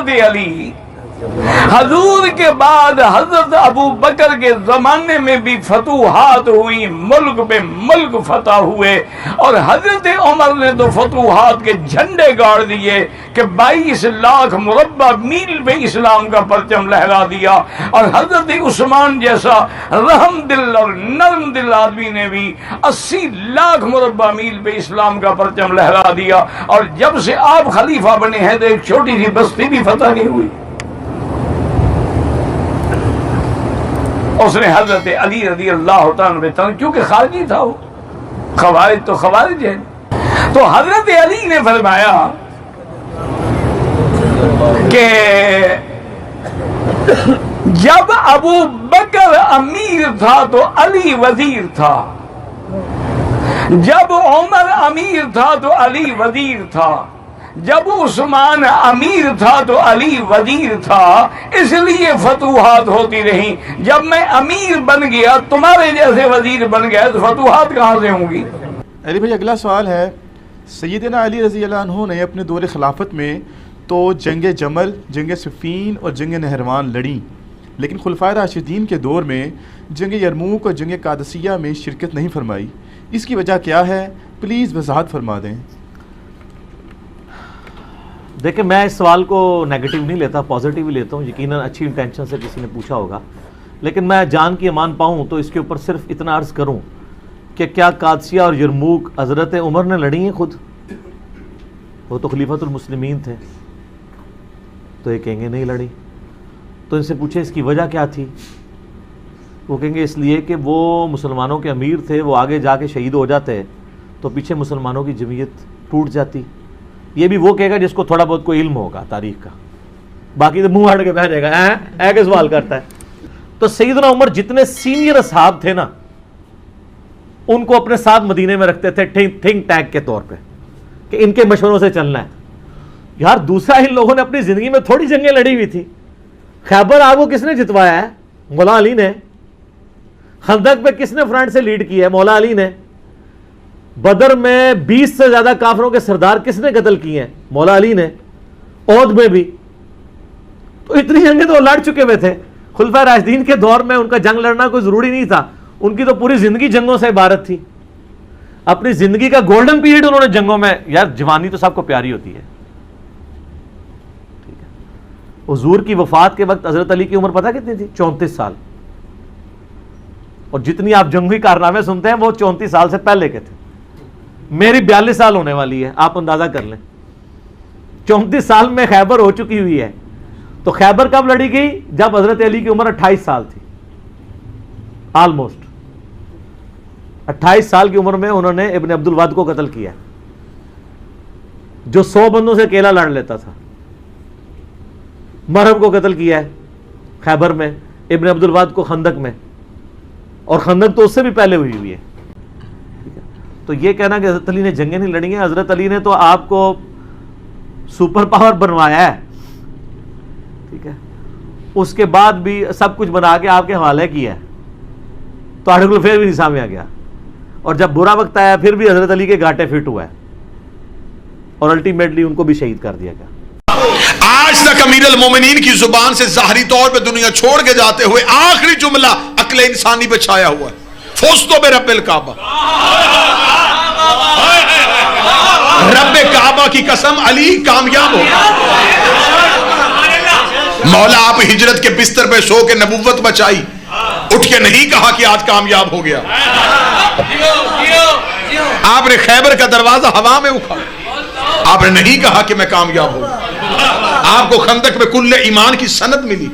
हजरत अली हजूर के बाद हजरत अबू बकर के जमाने में भी फतूहात हुई, मुल्क पे मुल्क फतह हुए, और हजरत उमर ने तो फतूहात के झंडे गाड़ दिए कि 22 लाख मुरब्बा मील पे इस्लाम का परचम लहरा दिया। और हजरत उस्मान जैसा रहम दिल और नरम दिल आदमी ने भी 80 लाख मुरब्बा मील पे इस्लाम का परचम लहरा दिया। और जब से आप खलीफा बने हैं तो एक छोटी सी बस्ती भी फतह नहीं हुई। उसने हजरत अली रज़ी अल्लाह तआला अन्हु, क्योंकि खारजी था वो, खवारिज तो खवारिज है, तो हजरत अली ने फरमाया कि जब अबू बकर अमीर था तो अली वजीर था, जब उमर अमीर था तो अली वजीर था, जब उस्मान अमीर था तो अली वजीर था, इसलिए फतूहात होती रही। जब मैं अमीर बन गया, तुम्हारे जैसे वजीर बन गया, तो फतूहात कहाँ से होंगी? अली भाई, अगला सवाल है, सैयदना अली रज़ी अल्लाह अन्हु ने अपने दौर खिलाफत में तो जंग जमल, जंग सिफ़ीन और जंग नहरवान लड़ी, लेकिन खुलफाए राशिदीन के दौर में जंग यरमूक और जंग कादसिया में शिरकत नहीं फरमाई। इसकी वजह क्या है? प्लीज़ वजाहत फरमा दें। देखिए, मैं इस सवाल को नेगेटिव नहीं लेता, पॉजिटिव ही लेता हूँ। यकीनन अच्छी इंटेंशन से किसी ने पूछा होगा, लेकिन मैं जान की मान पाऊँ तो इसके ऊपर सिर्फ इतना अर्ज़ करूँ कि क्या कादसिया और यरमूक हज़रत उमर ने लड़ी हैं? खुद वो तो खलीफतुल मुस्लिमीन थे। तो ये कहेंगे नहीं लड़ी। तो इनसे पूछे इसकी वजह क्या थी? वो कहेंगे इसलिए कि वो मुसलमानों के अमीर थे, वो आगे जाके शहीद हो जाते तो पीछे मुसलमानों की जमीयत टूट जाती। ये भी वो कहेगा जिसको थोड़ा बहुत कोई इल्म होगा तारीख का, बाकी तो मुंह हट के बह जाएगा, ऐ के सवाल करता है। तो सैयदना उमर जितने सीनियर असहाब थे ना, उनको अपने साथ मदीने में रखते थे थिंक टैंक के तौर पे कि इनके मशवरों से चलना है। यार दूसरा, इन लोगों ने अपनी जिंदगी में थोड़ी जंगें लड़ी हुई थी। खैबर आपको किसने जितवाया है? मौला अली ने। खंदक पे किसने फ्रंट से लीड किया है? मौला अली ने। बदर में 20 से ज्यादा काफिरों के सरदार किसने कत्ल किए हैं? मौला अली ने। ओहद में भी। तो इतनी जंगें तो लड़ चुके हुए थे। खुलफाए राशिदीन के दौर में उनका जंग लड़ना कोई जरूरी नहीं था, उनकी तो पूरी जिंदगी जंगों से इबारत थी। अपनी जिंदगी का गोल्डन पीरियड उन्होंने जंगों में, यार जवानी तो सबको प्यारी होती है, ठीक है। हुजूर की वफात के वक्त हजरत अली की उम्र पता कितनी थी? 34 साल। और जितनी आप जंगी कारनामे सुनते हैं वो 34 साल से पहले के थे। मेरी 42 साल होने वाली है, आप अंदाजा कर लें। 34 साल में खैबर हो चुकी हुई है। तो खैबर कब लड़ी गई? जब हजरत अली की उम्र 28 साल थी, ऑलमोस्ट 28 साल की उम्र में उन्होंने इब्न अब्दुल वद को कत्ल किया, जो 100 बंदों से अकेला लड़ लेता था। मरहब को कत्ल किया है खैबर में, इब्न अब्दुल वद को खंदक में, और खंदक तो उससे भी पहले हुई हुई है। तो ये कहना कि हजरत अली ने जंगें नहीं लड़ी हैं, हजरत अली ने तो आपको सुपर पावर बनवाया है, ठीक है। उसके बाद भी सब कुछ बना के आपके हवाले किया है, तो आर्टिकल फिर भी नहीं सामने आ गया। और जब बुरा वक्त आया फिर भी हजरत अली के घाटे फिट हुआ है, और अल्टीमेटली उनको भी शहीद कर दिया गया। आज तक अमीरुल मोमिनीन की जुबान से ज़ाहरी तौर पे दुनिया छोड़ के जाते हुए आखिरी जुमला अक्ल इंसानी पे छाया हुआ है, फुज़्तु बिरब्बिल काबा। रब्बे काबा की कसम, अली कामयाब हो। मौला आप हिजरत के बिस्तर पे सो के नबुव्वत बचाई, उठ के नहीं कहा कि आज कामयाब हो गया। आपने खैबर का दरवाजा हवा में उठा, आपने नहीं कहा कि मैं कामयाब हो गया। आपको खंदक में कुल्ले ईमान की सनद मिली,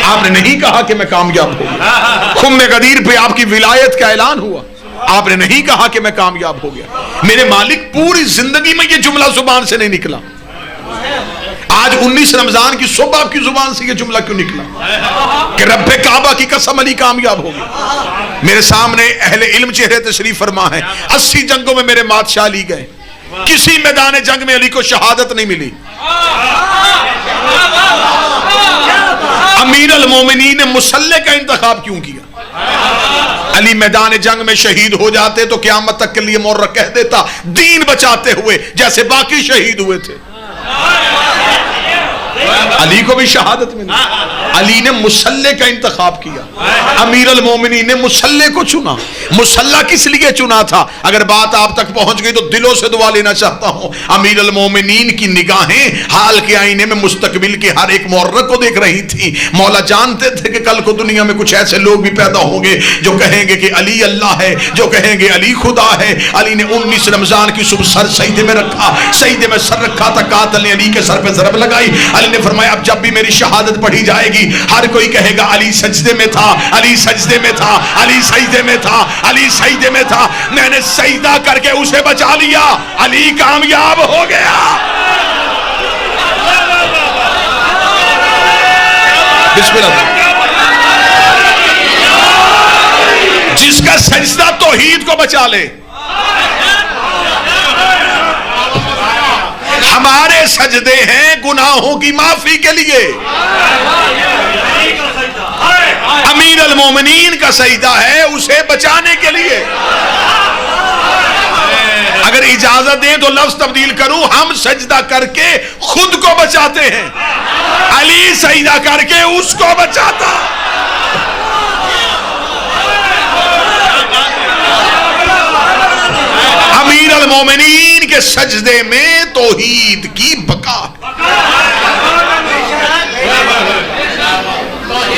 आपने नहीं कहा कि मैं कामयाब हो गया। खुम्मे गदीर पे आपकी विलायत का ऐलान हुआ, आपने नहीं कहा कि मैं कामयाब हो गया। मेरे मालिक, पूरी जिंदगी में ये जुमला जुबान से नहीं निकला, आज 19 रमजान की सुबह आपकी जुबान से ये जुमला क्यों निकला कि रब्बे काबा की कसम अली कामयाब हो गया। मेरे सामने अहले इल्म चेहरे तशरीफ फरमा है। 80 जंगों में मेरे बादशाह अली गए, किसी मैदान जंग में अली को शहादत नहीं मिली। अमीरुल मोमिनीन ने मुसल्ले का इंतखाब क्यों किया? अली मैदान जंग में शहीद हो जाते तो क़यामत तक के लिए मुर्रख कह देता, दीन बचाते हुए जैसे बाकी शहीद हुए थे। अली को भी शहादत मिली। अली ने मुसल्ले का इंतखाब किया, अमीर अल मोमिनीन ने मुसल्ले को चुना। मुसल्ला किस लिए चुना था? अगर बात आप तक पहुंच गई तो दिलों से दुआ लेना चाहता हूं। अमीर अल मोमिनीन की निगाहें हाल के आईने में मुस्तकबिल के हर एक मुहर्रक को देख रही थी। मौला जानते थे कि कल को दुनिया में कुछ ऐसे लोग भी पैदा होंगे जो कहेंगे कि अली अल्लाह है, जो कहेंगे अली खुदा है। अली ने 19 रमजान की सुबह सर सईदे में रखा, सईदे में सर रखा था, कातिल ने अली के सर पे ज़रब लगाई। अली ने फरमाया अब जब भी मेरी शहादत पढ़ी जाएगी हर कोई कहेगा अली सजदे में था, अली सजदे में था, अली सजदे में था, अली सजदे में था। मैंने सजदा करके उसे बचा लिया, अली कामयाब हो गया। बिस्मिल्लाह। जिसका सजदा तौहीद को बचा ले। हमारे सजदे हैं गुनाहों की माफी के लिए, अमीर अल मोमिनीन का सजदा है उसे बचाने के लिए। अगर इजाजत दें तो लफ्ज तब्दील करूं, हम सजदा करके खुद को बचाते हैं, अली सजदा करके उसको बचाता। अमीर अल मोमिनीन के सजदे में तौहीद की बका।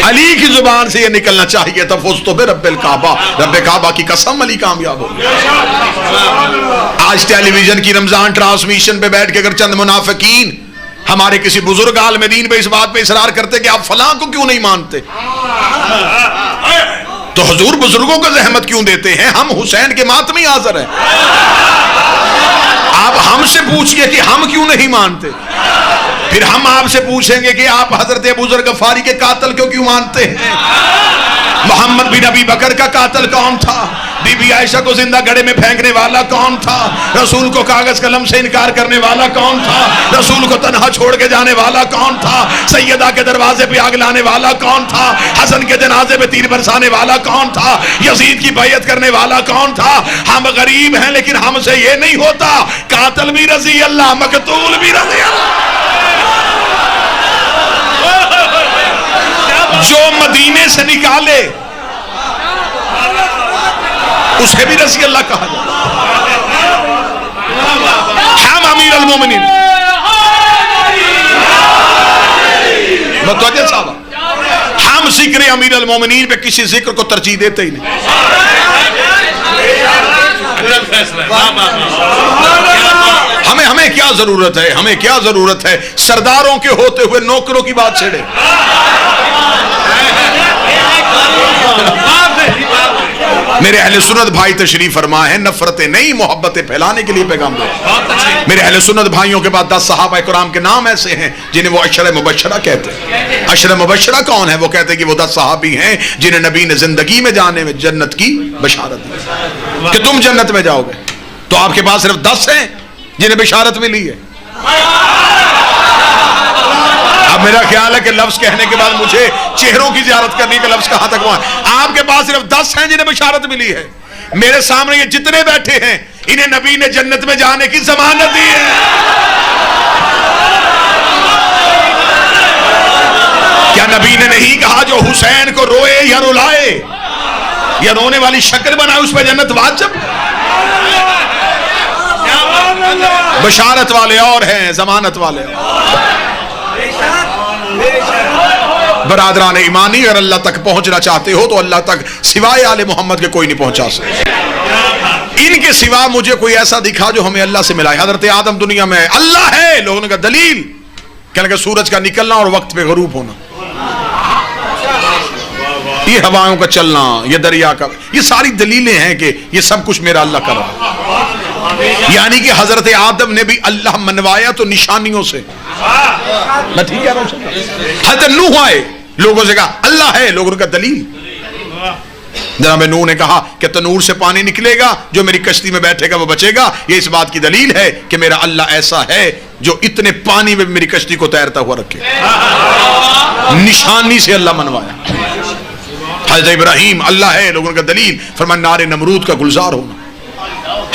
अली की जुबान से यह निकलना चाहिए था, फुज़ तो रब्बिल काबा, रब्बे काबा की कसम अली कामयाब हो। आज टेलीविजन की रमजान ट्रांसमिशन पे बैठ के अगर चंद मुनाफिकीन हमारे किसी बुजुर्ग आलिम दीन पे इस बात पे इसरार करते कि आप फलां को क्यों नहीं मानते, तो हुजूर बुजुर्गों को जहमत क्यों देते हैं? हम हुसैन के मातमी हाजिर हैं। आप हमसे पूछिए कि हम क्यों नहीं मानते, फिर हम आपसे पूछेंगे कि आप हजरत अबू ज़र गफारी के कातिल क्यों मानते हैं? मोहम्मद बिन अबी बकर का कातिल कौन था? बीबी आयशा को जिंदा घड़े में फेंकने वाला कौन था? रसूल को कागज कलम से इनकार करने वाला कौन था? रसूल को तन्हा छोड़ के जाने वाला कौन था? सैयदा के दरवाजे पे आग लाने वाला कौन था? हसन के जनाजे पे तीर बरसाने वाला कौन था? यजीद की बैयत करने वाला कौन था? हम गरीब हैं लेकिन हमसे ये नहीं होता, कातिल भी रजी अल्लाह, मकतूल भी रजी अल्लाह। जो मदीने से निकाले उसे भी रज़ी अल्लाह कहा जाए। हम अमीर अल मोमिनीन मुतवज्जह साहब, हम जिक्र अमीर अल मोमिनीन पे किसी जिक्र को तरजीह देते ही नहीं। हमें क्या जरूरत है, हमें क्या जरूरत है सरदारों के होते हुए नौकरों की बात छेड़े। मेरे अहले सुन्नत भाई तशरीफ फरमा है, नफरतें नहीं मोहब्बतें फैलाने के लिए पैगाम दे। मेरे अहले सुन्नत भाइयों के बाद 10 सहाबा किराम के नाम ऐसे हैं जिन्हें वो अशर मुबशरा कहते हैं। अशर मुबशरा कौन है? वो कहते हैं कि वो 10 सहाबी हैं जिन्हें नबी ने जिंदगी में जाने में जन्नत की बशारत दी कि तुम जन्नत में जाओगे। तो आपके पास सिर्फ 10 हैं जिन्हें बिशारत मिली है। अब मेरा ख्याल है कि लफ्ज कहने के बाद मुझे चेहरों की ज़ियारत करने का लफ्ज कहां तक वहां। आपके पास सिर्फ 10 हैं जिन्हें बिशारत मिली है। मेरे सामने ये जितने बैठे हैं इन्हें नबी ने जन्नत में जाने की जमानत दी है। क्या नबी ने नहीं कहा जो हुसैन को रोए या रुलाए या रोने वाली शक्ल बनाए उस पर जन्नत वाजिब? बशारत वाले और हैं, जमानत वाले। बरादरान ईमानी, अगर अल्लाह तक पहुंचना चाहते हो तो अल्लाह तक सिवाय आले मोहम्मद के कोई नहीं पहुंचा सकता। इनके सिवा मुझे कोई ऐसा दिखा जो हमें अल्लाह से मिला। हजरत आदम दुनिया में अल्लाह है, लोगों ने कहा दलील, कहने का सूरज का निकलना और वक्त पे गरूब होना, ये हवाओं का चलना, ये दरिया का, ये सारी दलीलें हैं कि ये सब कुछ मेरा अल्लाह कर रहा है। यानी कि हजरत आदम ने भी अल्लाह मनवाया तो निशानियों से। मैं ठीक कह रहा हूं? हजरत नूह आए, लोगों से कहा अल्लाह है, लोगों का दलील। जनाब नूह ने कहा कि तनूर से पानी निकलेगा, जो मेरी कश्ती में बैठेगा वो बचेगा। ये इस बात की दलील है कि मेरा अल्लाह ऐसा है जो इतने पानी में मेरी कश्ती को तैरता हुआ रखे। निशानी से अल्लाह मनवाया। हजरत इब्राहिम अल्लाह है, लोगों का दलील, फरमाया नारे नमरूद का गुलजार होना।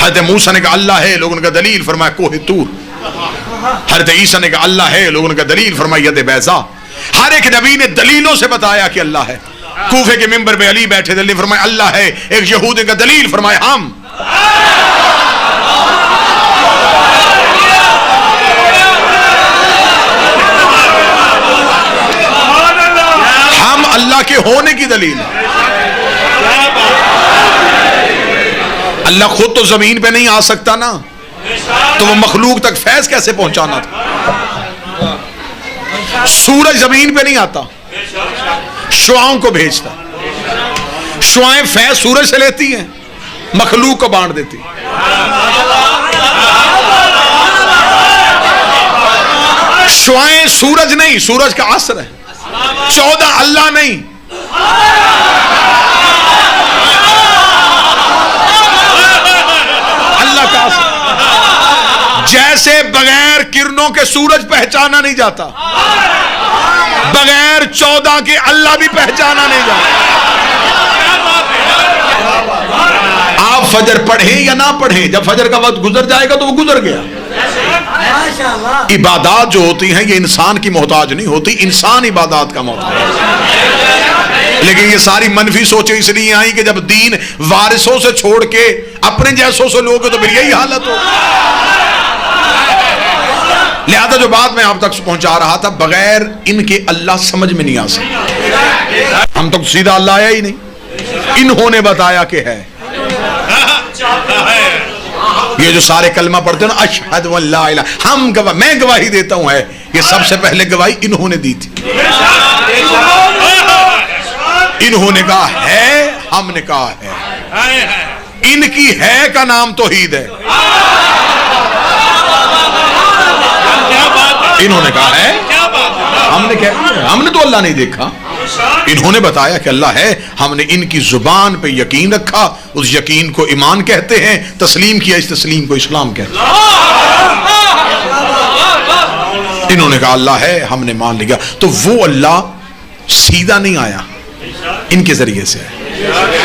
हजरत मूसा ने कहा अल्लाह है, लोगों का दलील, फरमाया कोहे तूर। हज़रत ईसा ने कहा अल्लाह है, लोगों ने कहा दलील फरमाई यद बैज़ा। हर एक नबी ने दलीलों से बताया कि अल्लाह है। कूफे के मिंबर पे अली बैठे, दलील फरमाया अल्लाह है। एक यहूदी का दलील फरमाया हम अल्लाह के होने की दलील। अल्लाह खुद तो जमीन पे नहीं आ सकता ना, तो वो मखलूक तक फैज कैसे पहुंचाना था? सूरज जमीन पे नहीं आता, शुआओं को भेजता। शुआएं फैज सूरज से लेती हैं, मखलूक को बांट देती। शुआएं सूरज नहीं, सूरज का असर है। 14 अल्लाह नहीं, अल्लाह का असर। जैसे बगैर किरणों के सूरज पहचाना नहीं जाता, बगैर 14 के अल्लाह भी पहचाना नहीं जाता। आप फजर पढ़ें या ना पढ़ें, जब फजर का वक्त गुजर जाएगा तो वो गुजर गया। इबादात जो होती हैं ये इंसान की मोहताज नहीं होती, इंसान इबादात का मोहताज। लेकिन ये सारी मनफी सोचें इसलिए आई कि जब दीन वारिसों से छोड़ के अपने जैसों से लोगे तो फिर यही हालत हो। लिहाजा जो बात मैं आप तक पहुंचा रहा था, बगैर इनके अल्लाह समझ में नहीं आ सकता। हम तो सीधा अल्लाह आया ही नहीं, इन्होंने बताया कि है। ये जो सारे कलमा पढ़ते हैं ना, अशहदु अल्ला इलाहा, हम गवाह, मैं गवाही देता हूं है, ये सबसे पहले गवाही इन्होंने दी थी। इन्होंने कहा है, हमने कहा है। इनकी है का नाम तौहीद है। इन्होंने कहा है, हमने तो अल्लाह नहीं देखा। इन्होंने बताया कि अल्लाह है, हमने इनकी जुबान पे यकीन रखा, उस यकीन को ईमान कहते हैं, तस्लीम किया, इस तस्लीम को इस्लाम कहते हैं। इन्होंने कहा अल्लाह है, हमने मान लिया। तो वो अल्लाह सीधा नहीं आया, इनके जरिए से है।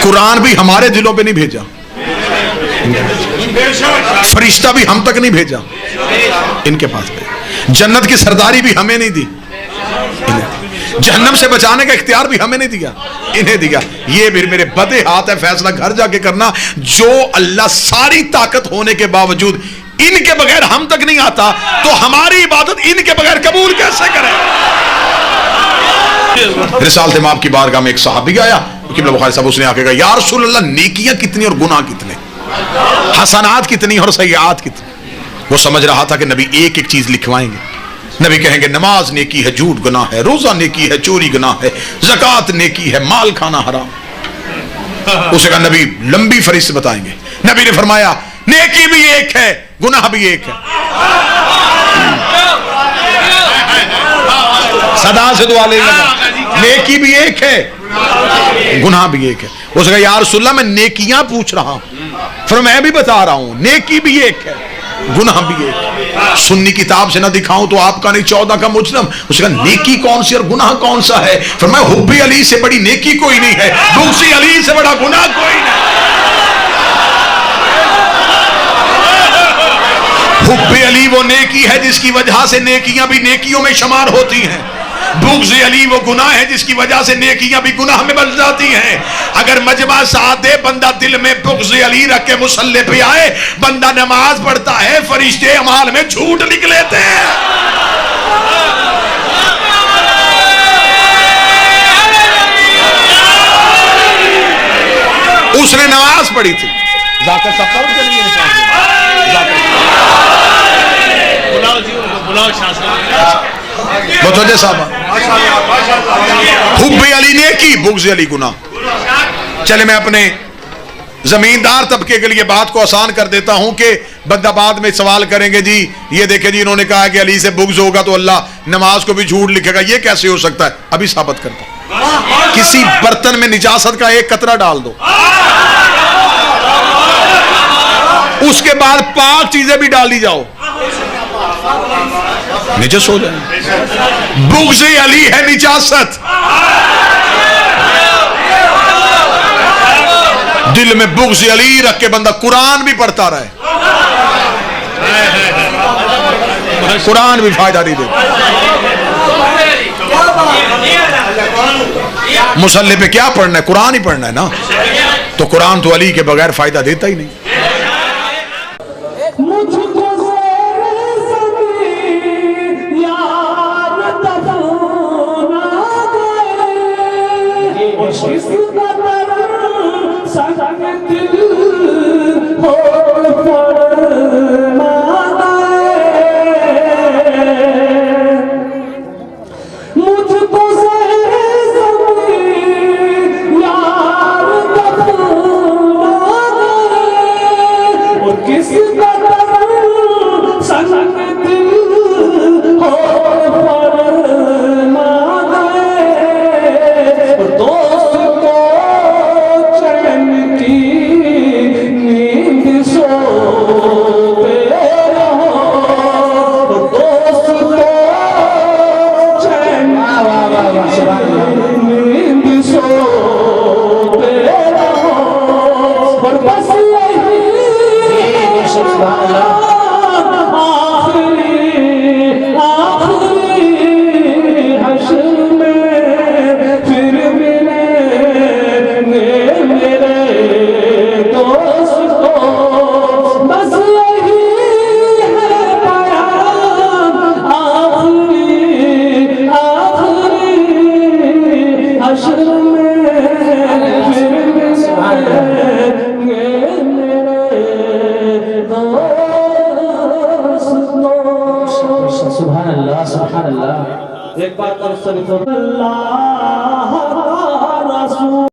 कुरान भी हमारे दिलों पे नहीं भेजा, फरिश्ता भी हम तक नहीं भेजा, इनके पास भेजा। जन्नत की सरदारी भी हमें नहीं दी, जहन्नम से बचाने का इख्तियार भी हमें नहीं दिया, इन्हें दिया। ये भी मेरे बदे हाथ है, फैसला घर जाके करना। जो अल्लाह सारी ताकत होने के बावजूद इनके बगैर हम तक नहीं आता, तो हमारी इबादत इनके बगैर कबूल कैसे करें? रिसालत इमाम की बारगाह में एक सहाबी आया, किबला बुखारी साहब, उसने आके कहा या रसूल अल्लाह, नेकियां कितनी और गुनाह कितने, हसनात कितनी और सय्यात कितनी? वो समझ रहा था कि नबी एक एक चीज लिखवाएंगे। नबी कहेंगे नमाज नेकी है, झूठ गुनाह है, रोजा नेकी है, चोरी गुनाह है, ज़कात नेकी है, माल खाना हराम। उसे कहा नबी लंबी फरिश्त बताएंगे। नबी ने फरमाया नेकी भी एक है, गुनाह भी एक है। सदा से दुआ लेगा, नेकी भी एक है, गुनाह भी एक है। उसे कहा या रसूल अल्लाह, मैं नेकियां पूछ रहा हूं, फिर मैं भी बता रहा हूं, नेकी भी एक है, गुनाह भी एक। सुन्नी किताब से ना दिखाऊं तो आपका नहीं 14 का मुजरम। उसका नेकी कौन सी और गुनाह कौन सा है? फिर मैं हुब्बे अली से बड़ी नेकी कोई नहीं है, बुग़्ज़े अली से बड़ा गुनाह कोई नहीं। हुब्बे अली वो नेकी है जिसकी वजह से नेकियां भी नेकियों में शुमार होती हैं। बुग़्ज़े अली वो गुनाह है जिसकी वजह से नेकियां भी गुनाह में बन जाती हैं। अगर मजमा साथ दे, बंदा दिल में बुग़्ज़े अली रख के मुसल्ले पे आए, बंदा नमाज पढ़ता है, फरिश्ते अमाल में झूठ लिख लेते हैं। उसने नमाज पढ़ी थी, जाकर सब बताओ साहब, हुब्बे अली नेकी, बुग़्ज़े अली गुनाह। चले मैं अपने जमींदार तबके के लिए बात को आसान कर देता हूं कि बंदा बाद में सवाल करेंगे जी ये देखे जी इन्होंने कहा कि अली से बुग़्ज़ होगा तो अल्लाह नमाज को भी झूठ लिखेगा, ये कैसे हो सकता है? अभी साबित करता हूं। किसी बर्तन में निजासत का एक कतरा डाल दो, उसके बाद पाक चीजें भी डाल दी जाओ, निजस हो जाए। बुग़्ज़े अली है निजासत। दिल में बुग़्ज़े अली रख के बंदा कुरान भी पढ़ता रहे, कुरान भी फायदा नहीं देता। मुसल्ले पे क्या पढ़ना है? कुरान ही पढ़ना है ना। तो कुरान तो अली के बगैर फायदा देता ही नहीं। सुभान अल्लाह, सुभान अल्लाह। एक बात और